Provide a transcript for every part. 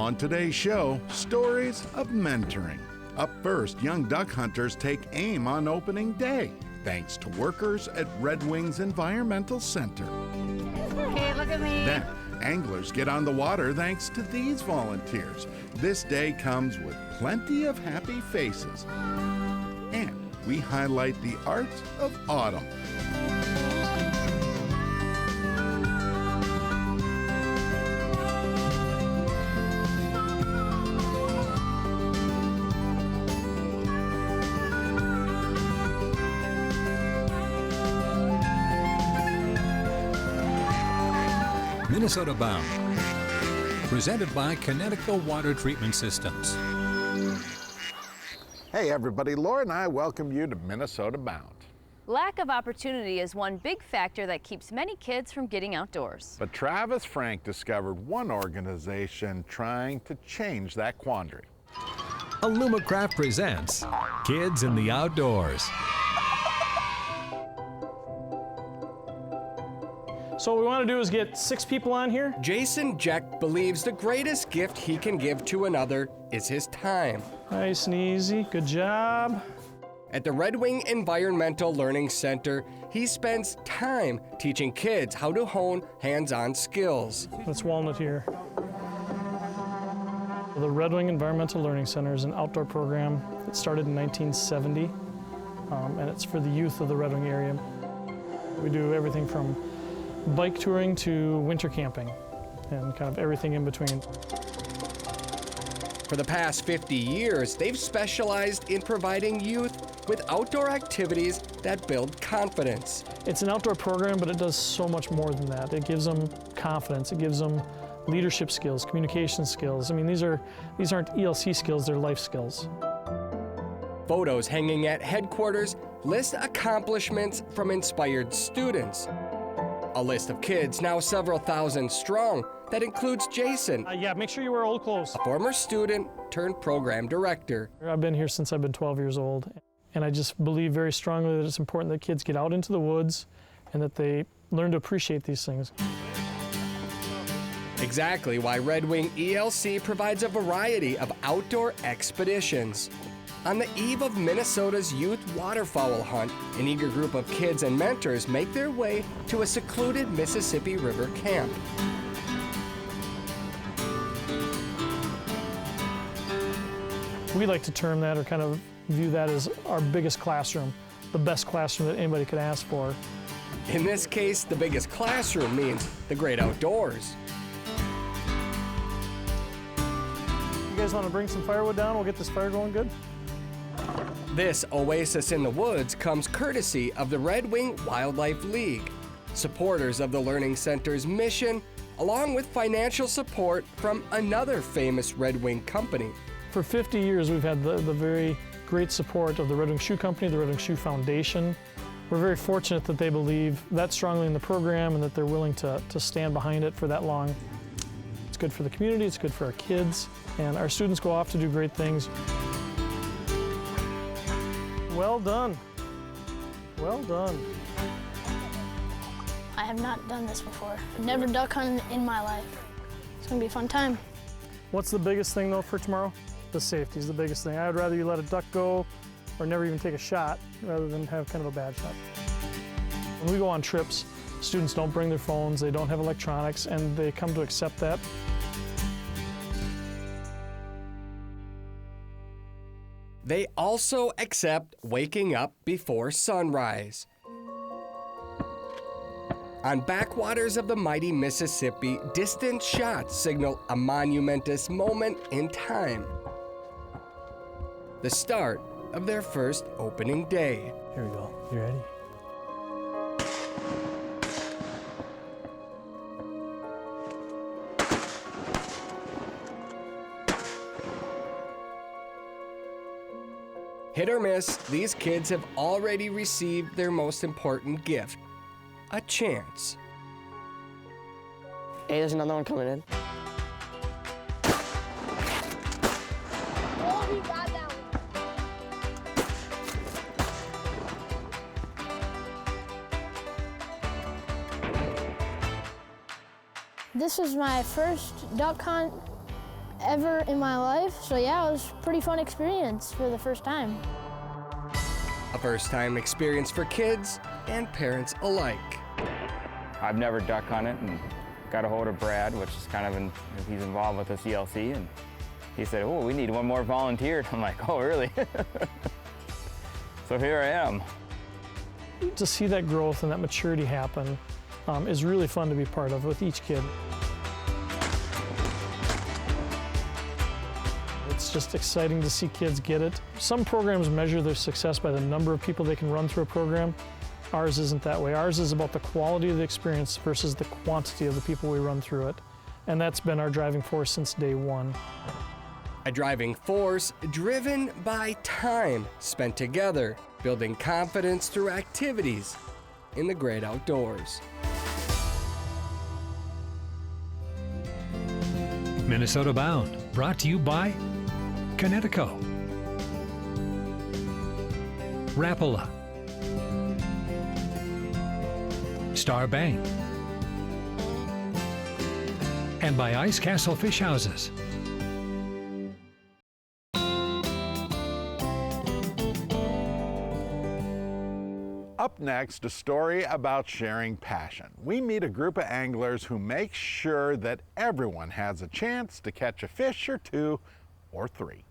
On today's show, stories of mentoring. Up first, young duck hunters take aim on opening day, thanks to workers at Red Wings Environmental Center. Okay, look at me. Then, anglers get on the water thanks to these volunteers. This day comes with plenty of happy faces. And we highlight the art of autumn. Minnesota Bound, presented by Connecticut Water Treatment Systems. Hey everybody, Laura and I welcome you to Minnesota Bound. Lack of opportunity is one big factor that keeps many kids from getting outdoors. But Travis Frank discovered one organization trying to change that quandary. Illumicraft presents Kids in the Outdoors. So what we want to do is get 6 people on here. Jason Jeck believes the greatest gift he can give to another is his time. Nice and easy, good job. At the Red Wing Environmental Learning Center, he spends time teaching kids how to hone hands-on skills. That's Walnut here. The Red Wing Environmental Learning Center is an outdoor program that started in 1970, and it's for the youth of the Red Wing area. We do everything from bike touring to winter camping and kind of everything in between. For the past 50 years, they've specialized in providing youth with outdoor activities that build confidence. It's an outdoor program, but it does so much more than that. It gives them confidence, it gives them leadership skills, communication skills. I mean, these aren't ELC skills, they're life skills. Photos hanging at headquarters list accomplishments from inspired students. A list of kids now several thousand strong that includes Jason, Yeah, make sure you wear old clothes. a former student turned program director. I've been here since I've been 12 years old, and I just believe very strongly that it's important that kids get out into the woods and that they learn to appreciate these things. Exactly why Red Wing ELC provides a variety of outdoor expeditions. On the eve of Minnesota's youth waterfowl hunt, an eager group of kids and mentors make their way to a secluded Mississippi River camp. We like to term that or kind of view that as our biggest classroom, the best classroom that anybody could ask for. In this case, the biggest classroom means the great outdoors. You guys want to bring some firewood down? We'll get this fire going good. This oasis in the woods comes courtesy of the Red Wing Wildlife League, supporters of the Learning Center's mission, along with financial support from another famous Red Wing company. For 50 years, we've had the very great support of the Red Wing Shoe Company, the Red Wing Shoe Foundation. We're very fortunate that they believe that strongly in the program and that they're willing to stand behind it for that long. It's good for the community, it's good for our kids, and our students go off to do great things. Well done. Well done. I have not done this before. I've never duck hunted in my life. It's gonna be a fun time. What's the biggest thing though for tomorrow? The safety is the biggest thing. I would rather you let a duck go or never even take a shot rather than have kind of a bad shot. When we go on trips, students don't bring their phones, they don't have electronics, and they come to accept that. They also accept waking up before sunrise. On backwaters of the mighty Mississippi, distant shots signal a monumentous moment in time. The start of their first opening day. Here we go. You ready? Hit or miss, these kids have already received their most important gift, a chance. Hey, there's another one coming in. Oh, he got that one. This was my first duck hunt, ever in my life. So yeah, it was a pretty fun experience for the first time. A first-time experience for kids and parents alike. I've never duck hunted and got a hold of Brad, which is kind of, he's involved with this ELC, and he said, oh, we need one more volunteer. I'm like, oh, really? So here I am. To see that growth and that maturity happen is really fun to be part of with each kid. It's just exciting to see kids get it. Some programs measure their success by the number of people they can run through a program. Ours isn't that way. Ours is about the quality of the experience versus the quantity of the people we run through it. And that's been our driving force since day one. A driving force driven by time spent together, building confidence through activities in the great outdoors. Minnesota Bound, brought to you by Connecticut, Rapala, Star Bank, and by Ice Castle Fish Houses. Up next, a story about sharing passion. We meet a group of anglers who make sure that everyone has a chance to catch a fish or two or three.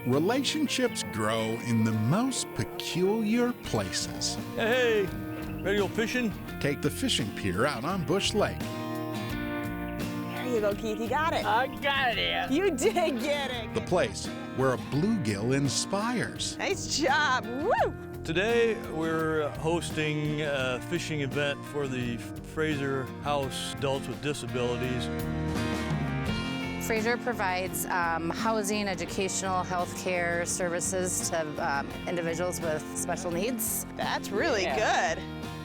Relationships grow in the most peculiar places. Hey, ready to go fishing? Take the fishing pier out on Bush Lake. There you go, Keith. You got it. I got it. You did get it. The place where a bluegill inspires. Nice job. Woo! Today we're hosting a fishing event for the Fraiser House Adults with Disabilities. Fraiser provides housing, educational, health care services to individuals with special needs. That's really good.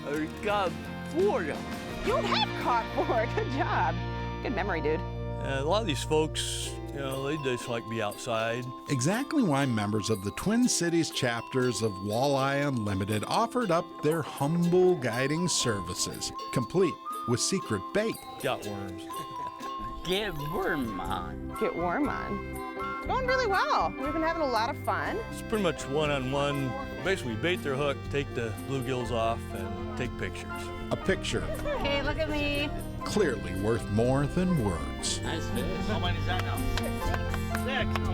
I got 4 of them. You have caught 4. Good job. Good memory, dude. A lot of these folks, you know, they just like to be outside. Exactly why members of the Twin Cities chapters of Walleye Unlimited offered up their humble guiding services, complete with secret bait. Got worms. Get worm on. Get warm on. Going really well. We've been having a lot of fun. It's pretty much one-on-one. Basically, bait their hook, take the bluegills off, and take pictures. A picture Hey, look at me. clearly worth more than words. Nice fish. How many is that now? 6. Oh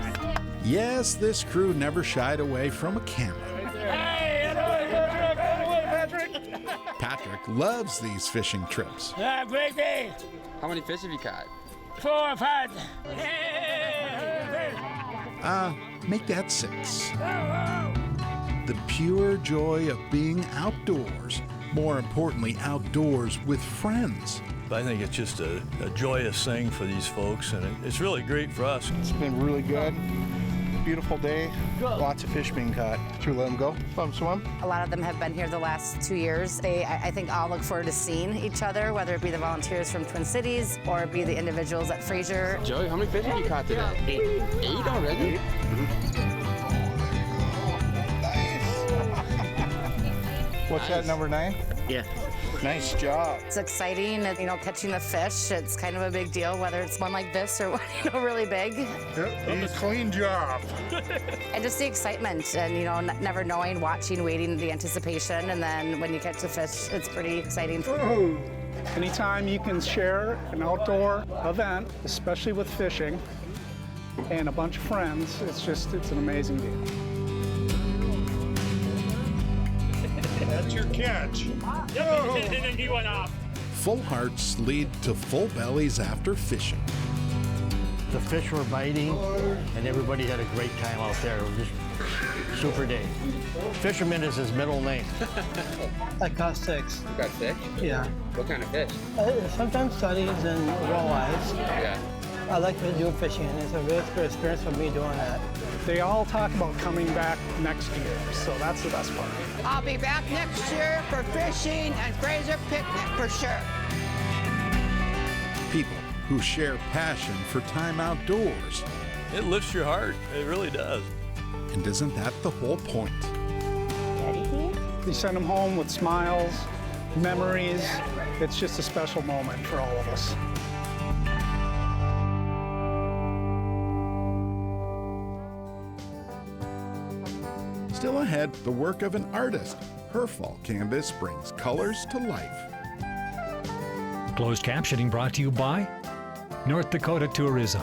my God. Yes, this crew never shied away from a camera. Hey, Patrick. Patrick loves these fishing trips. Yeah, great day. How many fish have you caught? 4 or 5. Make that 6. The pure joy of being outdoors. More importantly, outdoors with friends. I think it's just a joyous thing for these folks, and it's really great for us. It's been really good. Beautiful day. Lots of fish being caught. Should we let them go? Let them swim? A lot of them have been here the last 2 years. They, I think, all look forward to seeing each other, whether it be the volunteers from Twin Cities or it be the individuals at Fraiser. Joey, how many fish have you caught today? 8 already? What's that, number 9? Yeah. Nice job. It's exciting, you know, catching the fish. It's kind of a big deal, whether it's one like this or one, you know, really big. Clean job. And just the excitement and, you know, never knowing, watching, waiting, the anticipation, and then when you catch the fish, it's pretty exciting. Anytime you can share an outdoor event, especially with fishing, and a bunch of friends, it's an amazing deal. That's your catch. And then he went off. Full hearts lead to full bellies after fishing. The fish were biting, and everybody had a great time out there. It was just super day. Fisherman is his middle name. I caught 6. You got 6? Yeah. What kind of fish? Sometimes studies and walleyes. Yeah. I like to do fishing. It's a really good experience for me doing that. They all talk about coming back next year, so that's the best part. I'll be back next year for fishing and Fraiser picnic for sure. People who share passion for time outdoors. It lifts your heart. It really does. And isn't that the whole point? You send them home with smiles, memories. It's just a special moment for all of us. Still ahead, the work of an artist. Her fall canvas brings colors to life. Closed captioning brought to you by North Dakota Tourism.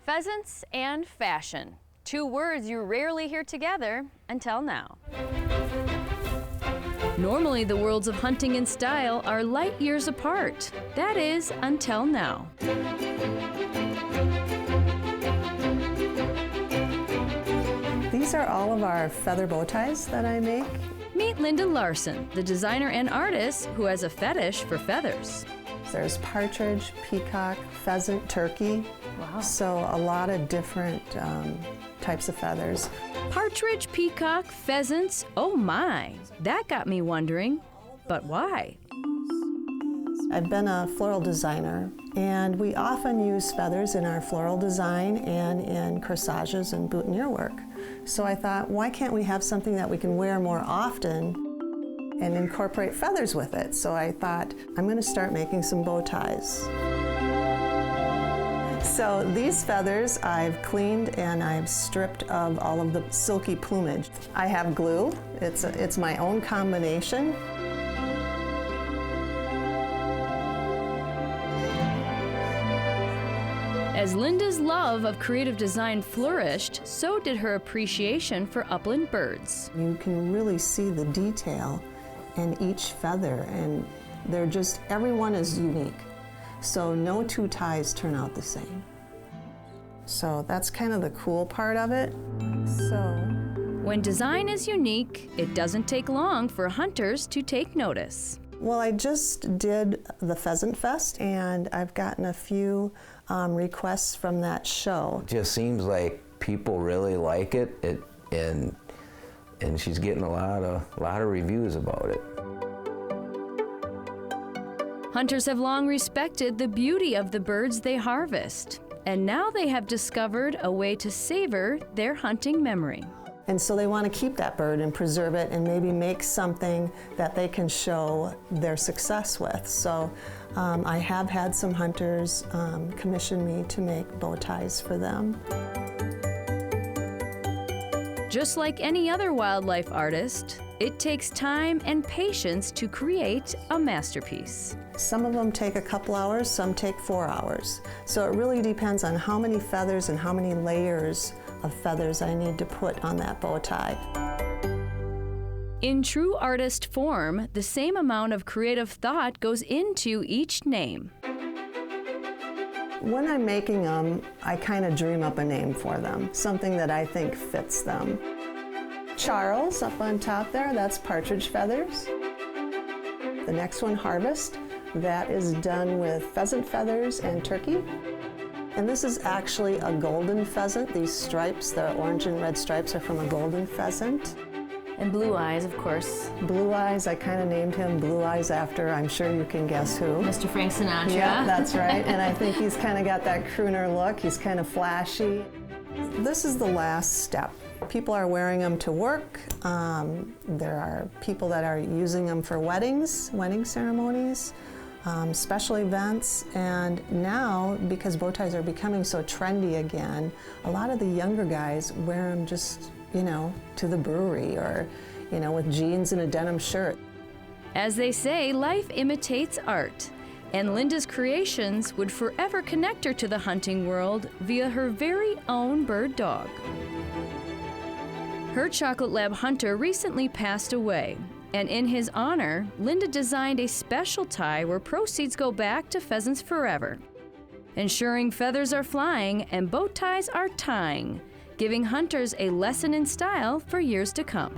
Pheasants and fashion. Two words you rarely hear together until now. Normally, the worlds of hunting and style are light years apart. That is, until now. These are all of our feather bow ties that I make. Meet Lynda Larson, the designer and artist who has a fetish for feathers. There's partridge, peacock, pheasant, turkey. Wow. So a lot of different types of feathers. Partridge, peacock, pheasants, oh my. That got me wondering, but why? I've been a floral designer, and we often use feathers in our floral design and in corsages and boutonniere work. So I thought, why can't we have something that we can wear more often and incorporate feathers with it? So I thought, I'm going to start making some bow ties. So these feathers I've cleaned and I've stripped of all of the silky plumage. I have glue. It's my own combination. As Lynda's love of creative design flourished, so did her appreciation for upland birds. You can really see the detail in each feather, and they're just, everyone is unique. So no two ties turn out the same. So that's kind of the cool part of it. When design is unique, it doesn't take long for hunters to take notice. Well, I just did the Pheasant Fest, and I've gotten a few requests from that show. It just seems like people really like it, and she's getting a lot of reviews about it. Hunters have long respected the beauty of the birds they harvest, and now they have discovered a way to savor their hunting memory. And so they want to keep that bird and preserve it and maybe make something that they can show their success with. So I have had some hunters commission me to make bow ties for them. Just like any other wildlife artist, it takes time and patience to create a masterpiece. Some of them take a couple hours, some take 4 hours. So it really depends on how many feathers and how many layers of feathers I need to put on that bow tie. In true artist form, the same amount of creative thought goes into each name. When I'm making them, I kind of dream up a name for them, something that I think fits them. Charles, up on top there, that's partridge feathers. The next one, Harvest, that is done with pheasant feathers and turkey. And this is actually a golden pheasant. These stripes, the orange and red stripes, are from a golden pheasant. And Blue Eyes, of course. Blue Eyes, I kind of named him Blue Eyes after, I'm sure you can guess who. Mr. Frank Sinatra. Yeah, that's right. And I think he's kind of got that crooner look. He's kind of flashy. This is the last step. People are wearing them to work. There are people that are using them for weddings, wedding ceremonies, special events, and now, because bow ties are becoming so trendy again, a lot of the younger guys wear them just, to the brewery or, with jeans and a denim shirt. As they say, life imitates art, and Lynda's creations would forever connect her to the hunting world via her very own bird dog. Her chocolate lab Hunter recently passed away, and in his honor, Lynda designed a special tie where proceeds go back to Pheasants Forever, ensuring feathers are flying and bow ties are tying, giving hunters a lesson in style for years to come.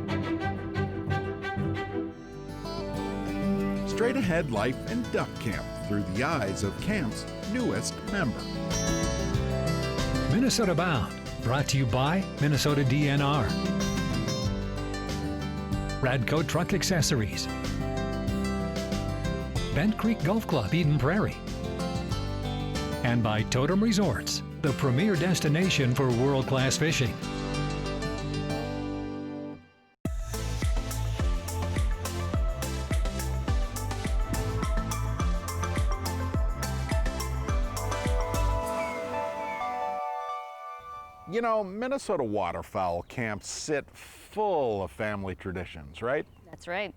Straight ahead life in duck camp through the eyes of camp's newest member. Minnesota Bound, brought to you by Minnesota DNR. Radco Truck Accessories. Bent Creek Golf Club, Eden Prairie. And by Totem Resorts, the premier destination for world-class fishing. You know, Minnesota waterfowl camps sit full of family traditions, right? That's right.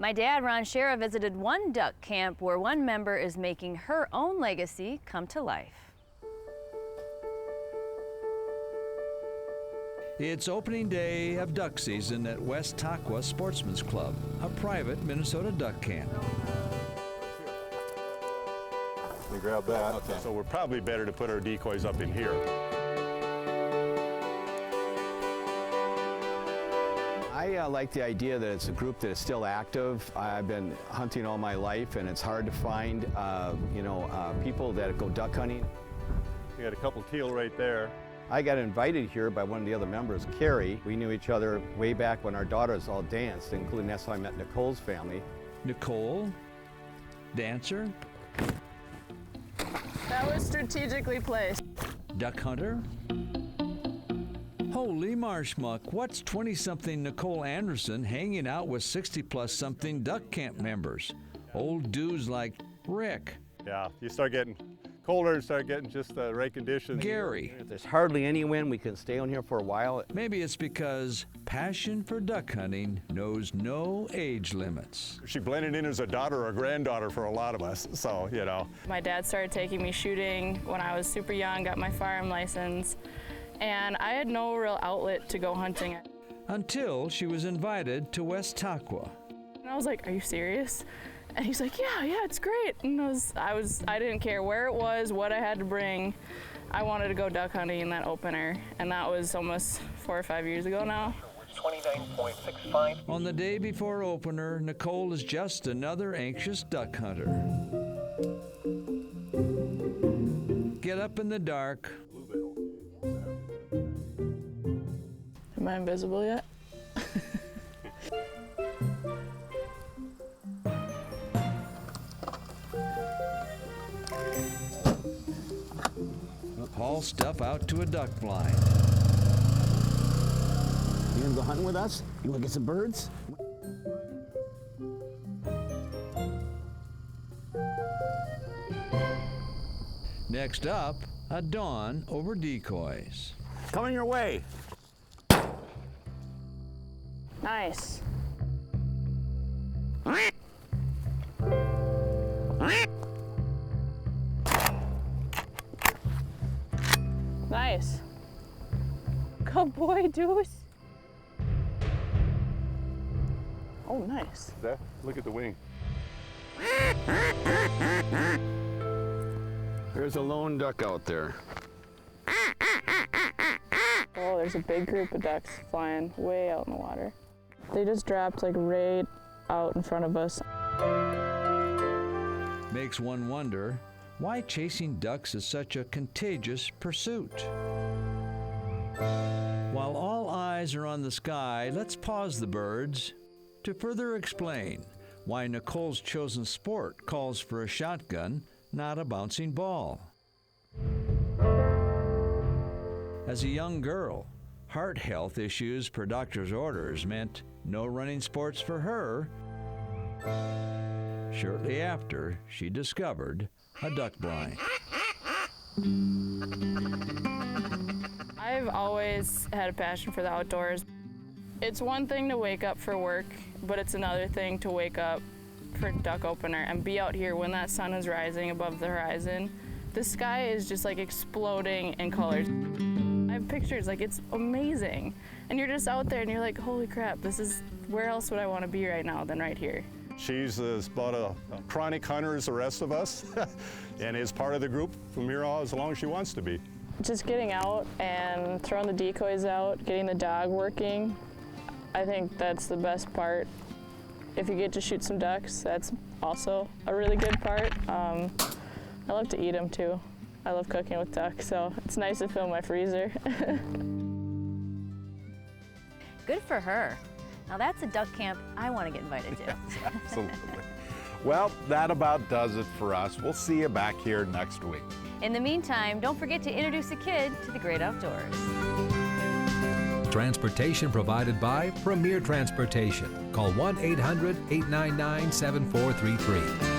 My dad, Ron Shera, visited one duck camp where one member is making her own legacy come to life. It's opening day of duck season at West Taqua Sportsman's Club, a private Minnesota duck camp. Let me grab that. Okay. So we're probably better to put our decoys up in here. I like the idea that it's a group that is still active. I've been hunting all my life, and it's hard to find, people that go duck hunting. We got a couple teal right there. I got invited here by one of the other members, Carrie. We knew each other way back when our daughters all danced, including that's how I met Nicole's family. Nicole, dancer, that was strategically placed. duck hunter. Holy marshmuck, what's 20-something Nicole Anderson hanging out with 60-plus-something duck camp members? Old dudes like Rick. Yeah, you start getting colder and start getting just the right conditions. Gary. If there's hardly any wind, we can stay on here for a while. Maybe it's because passion for duck hunting knows no age limits. She blended in as a daughter or granddaughter for a lot of us, so, you know. My dad started taking me shooting when I was super young, got my firearm license, and I had no real outlet to go hunting. Until she was invited to West Taqua. And I was like, "Are you serious?" And he's like, yeah, it's great. And I didn't care where it was, what I had to bring. I wanted to go duck hunting in that opener, and that was almost 4 or 5 years ago now. 29.65. On the day before opener, Nicole is just another anxious duck hunter. Get up in the dark. Am I invisible yet? Haul stuff out to a duck blind. You gonna go hunting with us? You wanna get some birds? Next up, a dawn over decoys. Coming your way. Nice. Nice. Good boy, Deuce. Oh, nice. Look at the wing. There's a lone duck out there. Oh, there's a big group of ducks flying way out in the water. They just dropped like right out in front of us. Makes one wonder why chasing ducks is such a contagious pursuit. While all eyes are on the sky, let's pause the birds to further explain why Nicole's chosen sport calls for a shotgun, not a bouncing ball. As a young girl, heart health issues per doctor's orders meant no running sports for her. Shortly after, she discovered a duck blind. I've always had a passion for the outdoors. It's one thing to wake up for work, but it's another thing to wake up for duck opener and be out here when that sun is rising above the horizon. The sky is just like exploding in colors. I have pictures, like it's amazing. And you're just out there and you're like, holy crap, where else would I want to be right now than right here? She's about a chronic hunter as the rest of us and is part of the group from here on as long as she wants to be. Just getting out and throwing the decoys out, getting the dog working, I think that's the best part. If you get to shoot some ducks, that's also a really good part. I love to eat them too. I love cooking with ducks, so it's nice to fill my freezer. Good for her. Now that's a duck camp I want to get invited to. Absolutely. Well, that about does it for us. We'll see you back here next week. In the meantime, don't forget to introduce a kid to the great outdoors. Transportation provided by Premier Transportation. Call 1-800-899-7433.